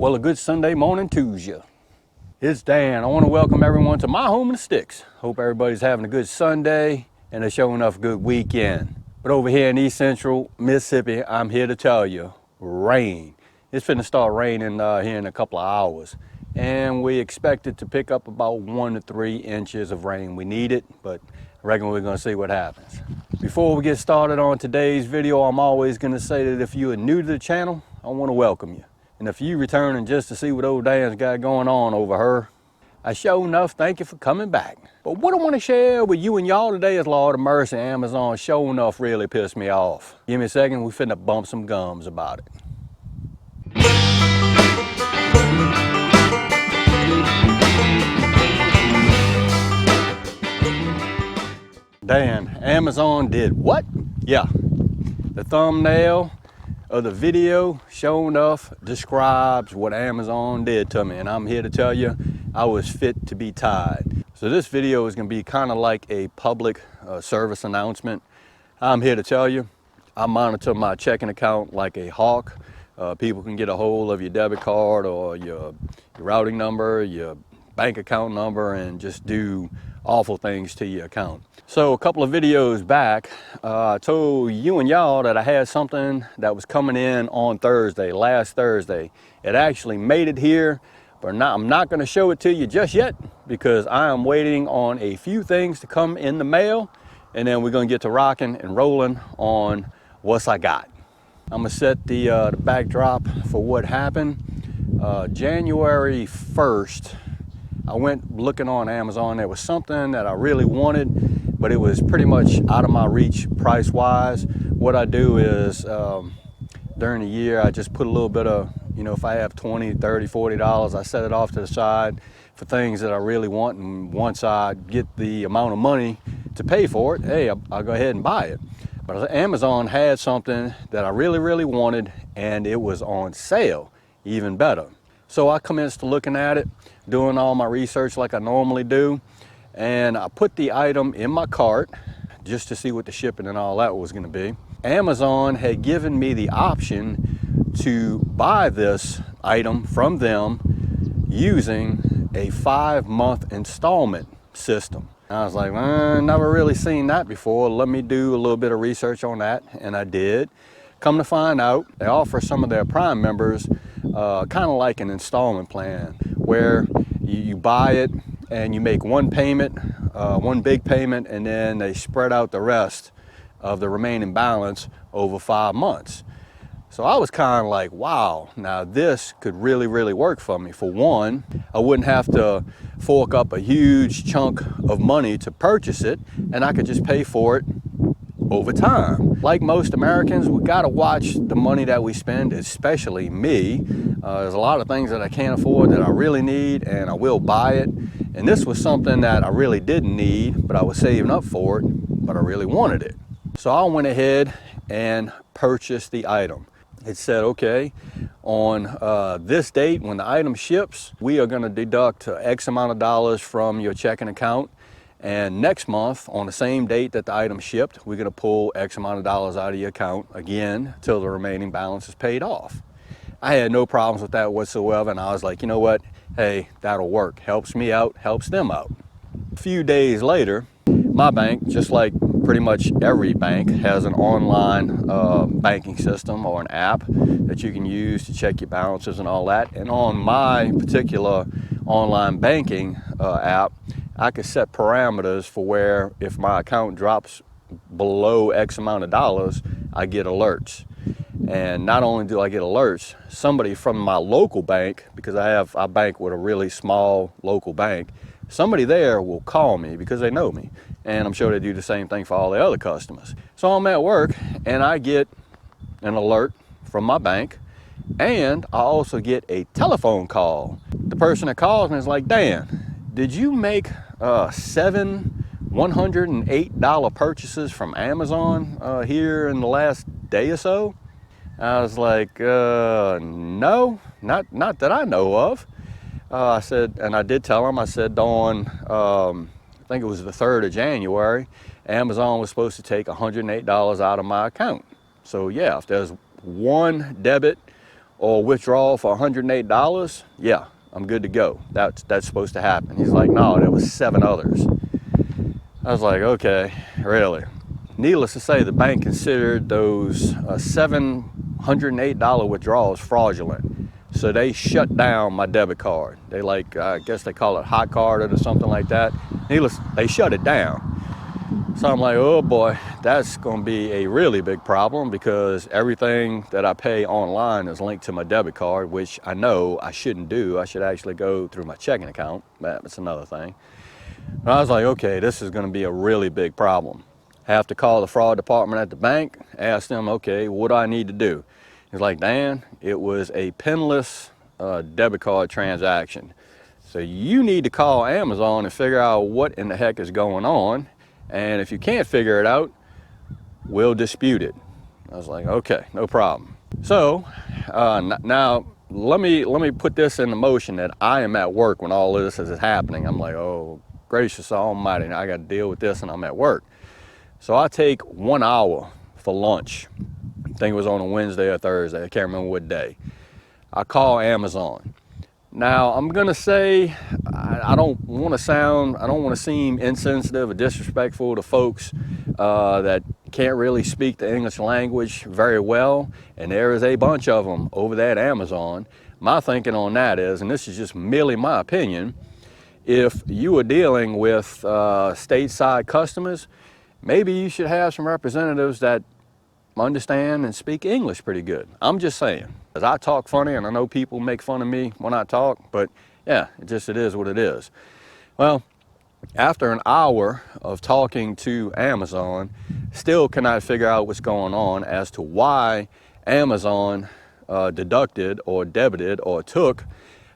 Well, a good Sunday morning to you. It's Dan. I want to welcome everyone to my home in the sticks. Hope everybody's having a good Sunday and a sure enough good weekend. But over here in East Central Mississippi, I'm here to tell you, rain. It's finna start raining here in a couple of hours. And we expect it to pick up about 1 to 3 inches of rain. We need it, but I reckon we're gonna see what happens. Before we get started on today's video, I'm always gonna say that if you are new to the channel, I wanna welcome you. And if you returning just to see what old Dan's got going on over her, I sure enough thank you for coming back. But what I want to share with you and y'all today is, Lord of mercy, Amazon sure enough really pissed me off. Give me a second, we finna bump some gums about it. Dan, Amazon did what? Yeah, the thumbnail of the video sure enough describes what Amazon did to me, and I'm here to tell you I was fit to be tied. So this video is going to be kind of like a public service announcement. I'm here to tell you I monitor my checking account like a hawk. People can get a hold of your debit card or your routing number, your bank account number, and just do awful things to your account. So a couple of videos back, I told you and y'all that I had something that was coming in on Thursday, last Thursday. It actually made it here, but I'm not going to show it to you just yet because I am waiting on a few things to come in the mail, and then we're going to get to rocking and rolling on what's I got. I'm going to set the backdrop for what happened. January 1st, I went looking on Amazon. There was something that I really wanted, but it was pretty much out of my reach price-wise. What I do is during the year, I just put a little bit of, if I have $20, $30, $40, I set it off to the side for things that I really want. And once I get the amount of money to pay for it, hey, I'll go ahead and buy it. But Amazon had something that I really, really wanted, and it was on sale, even better. So I commenced looking at it, doing all my research like I normally do, and I put the item in my cart just to see what the shipping and all that was going to be. Amazon had given me the option to buy this item from them using a 5-month installment system. And I was like, never really seen that before. Let me do a little bit of research on that, and I did. Come to find out, they offer some of their Prime members kind of like an installment plan where you buy it and you make one payment, one big payment, and then they spread out the rest of the remaining balance over 5 months. So I was kind of like, wow, now this could really, really work for me. For one, I wouldn't have to fork up a huge chunk of money to purchase it, and I could just pay for it over time. Like most Americans, we gotta watch the money that we spend, especially me. There's a lot of things that I can't afford that I really need, and I will buy it. And this was something that I really didn't need, but I was saving up for it, but I really wanted it. So I went ahead and purchased the item. It said, okay, on this date, when the item ships, we are gonna deduct X amount of dollars from your checking account. And next month, on the same date that the item shipped, we're gonna pull X amount of dollars out of your account again till the remaining balance is paid off. I had no problems with that whatsoever, and I was like, you know what? Hey, that'll work. Helps me out, helps them out. A few days later, my bank, just like pretty much every bank, has an online banking system or an app that you can use to check your balances and all that. And on my particular online banking app, I could set parameters for where if my account drops below X amount of dollars, I get alerts. And not only do I get alerts, somebody from my local bank, because I bank with a really small local bank, somebody there will call me because they know me. And I'm sure they do the same thing for all the other customers. So I'm at work and I get an alert from my bank, and I also get a telephone call. The person that calls me is like, Dan, did you make 7 $108 purchases from Amazon here in the last day or so? I was like, no, not that I know of. I said, and I did tell him, I said on, I think it was the 3rd of January, Amazon was supposed to take $108 out of my account. So yeah, if there's one debit or withdrawal for $108, yeah, I'm good to go. That's supposed to happen. He's like, no, there was 7 others. I was like, okay, really? Needless to say, the bank considered those $708 withdrawals fraudulent. So they shut down my debit card. They I guess they call it hot card or something like that. They shut it down. So I'm like, oh boy, that's gonna be a really big problem, because everything that I pay online is linked to my debit card, which I know I shouldn't do. I should actually go through my checking account. That's another thing. But I was like, okay, this is gonna be a really big problem. Have to call the fraud department at the bank, ask them, okay, what do I need to do? He's like, Dan, it was a pinless debit card transaction. So you need to call Amazon and figure out what in the heck is going on. And if you can't figure it out, we'll dispute it. I was like, okay, no problem. So now let me put this into motion, that I am at work when all this is happening. I'm like, oh, gracious almighty, I got to deal with this and I'm at work. So I take 1 hour for lunch. I think it was on a Wednesday or Thursday. I can't remember what day. I call Amazon. Now, I'm gonna say, I don't want to seem insensitive or disrespectful to folks that can't really speak the English language very well, and there is a bunch of them over there at Amazon. My thinking on that is, and this is just merely my opinion, if you are dealing with stateside customers, maybe you should have some representatives that understand and speak English pretty good. I'm just saying. As I talk funny, and I know people make fun of me when I talk, but yeah, it is what it is. Well, after an hour of talking to Amazon, still cannot figure out what's going on as to why Amazon deducted or debited or took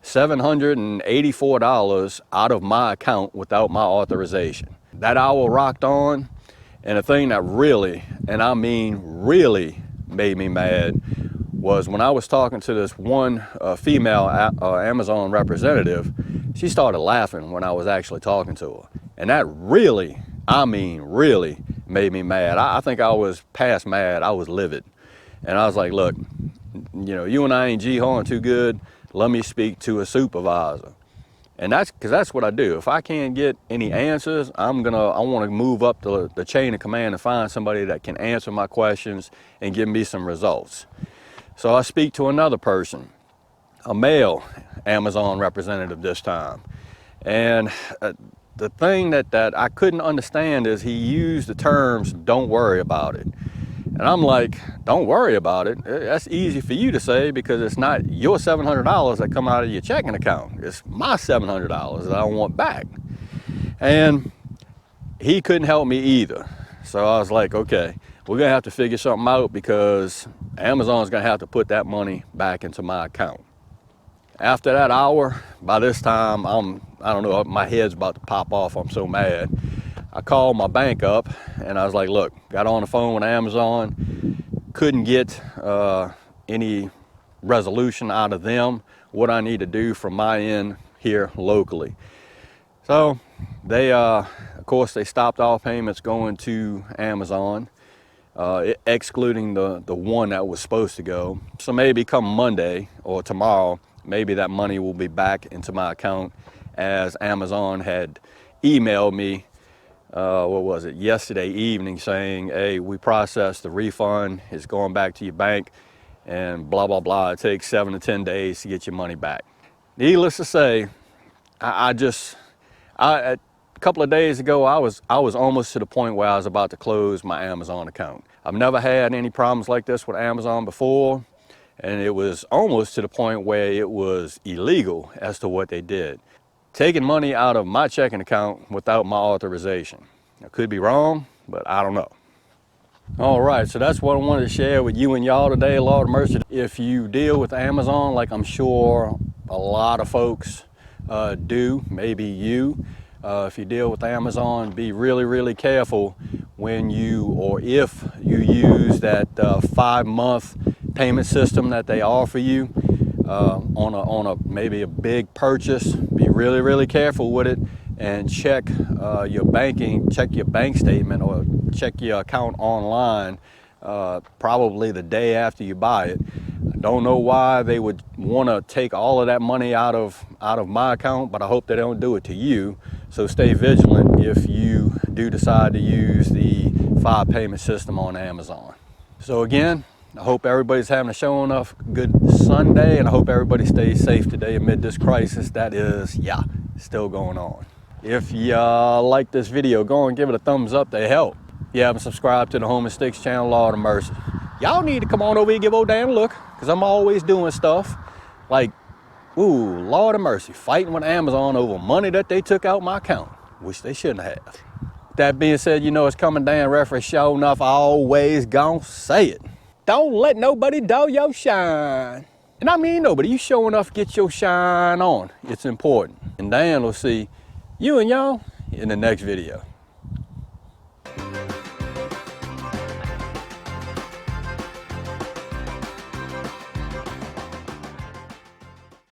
$784 out of my account without my authorization. That hour rocked on, and the thing that really, and I mean really, made me mad was when I was talking to this one female Amazon representative. She started laughing when I was actually talking to her. And that really, I mean really, made me mad. I think I was past mad. I was livid. And I was like, look, you know, you and I ain't G-hawing too good. Let me speak to a supervisor. And that's what I do. If I can't get any answers, I want to move up the chain of command and find somebody that can answer my questions and give me some results. So I speak to another person, a male Amazon representative this time. And the thing that I couldn't understand is he used the terms, don't worry about it. And I'm like, don't worry about it. That's easy for you to say, because it's not your $700 that come out of your checking account. It's my $700 that I want back. And he couldn't help me either. So I was like, okay, we're gonna have to figure something out, because Amazon's gonna have to put that money back into my account. After that hour, by this time, I don't know, my head's about to pop off. I'm so mad. I called my bank up and I was like, look, got on the phone with Amazon, couldn't get any resolution out of them, what I need to do from my end here locally. So they, of course, they stopped all payments going to Amazon, excluding the one that was supposed to go. So maybe come Monday or tomorrow, maybe that money will be back into my account, as Amazon had emailed me yesterday evening, saying, hey, we processed the refund, it's going back to your bank, and blah, blah, blah. It takes 7 to 10 days to get your money back. Needless to say, a couple of days ago, I was almost to the point where I was about to close my Amazon account. I've never had any problems like this with Amazon before, and it was almost to the point where it was illegal as to what they did. Taking money out of my checking account without my authorization. I could be wrong, but I don't know. All right, so that's what I wanted to share with you and y'all today. Lord of mercy. If you deal with Amazon, like I'm sure a lot of folks do, maybe you, if you deal with Amazon, be really, really careful when you, or if you use that 5-month payment system that they offer you on a maybe a big purchase. Be really, really careful with it, and check your bank statement, or check your account online probably the day after you buy it. Don't know why they would want to take all of that money out of my account, but I hope they don't do it to you. So stay vigilant if you do decide to use the 5 payment system on Amazon. So again, I hope everybody's having a show enough good Sunday, and I hope everybody stays safe today amid this crisis that is, still going on. If you like this video, go and give it a thumbs up to help. If you haven't subscribed to the Home and Sticks channel, Lord of mercy. Y'all need to come on over here and give old damn look, because I'm always doing stuff like, ooh, Lord of mercy, fighting with Amazon over money that they took out my account, which they shouldn't have. That being said, you know it's coming down, reference show enough, I always gon' say it. Don't let nobody dull your shine. And I mean nobody, you show enough, get your shine on. It's important. And Dan will see you and y'all in the next video.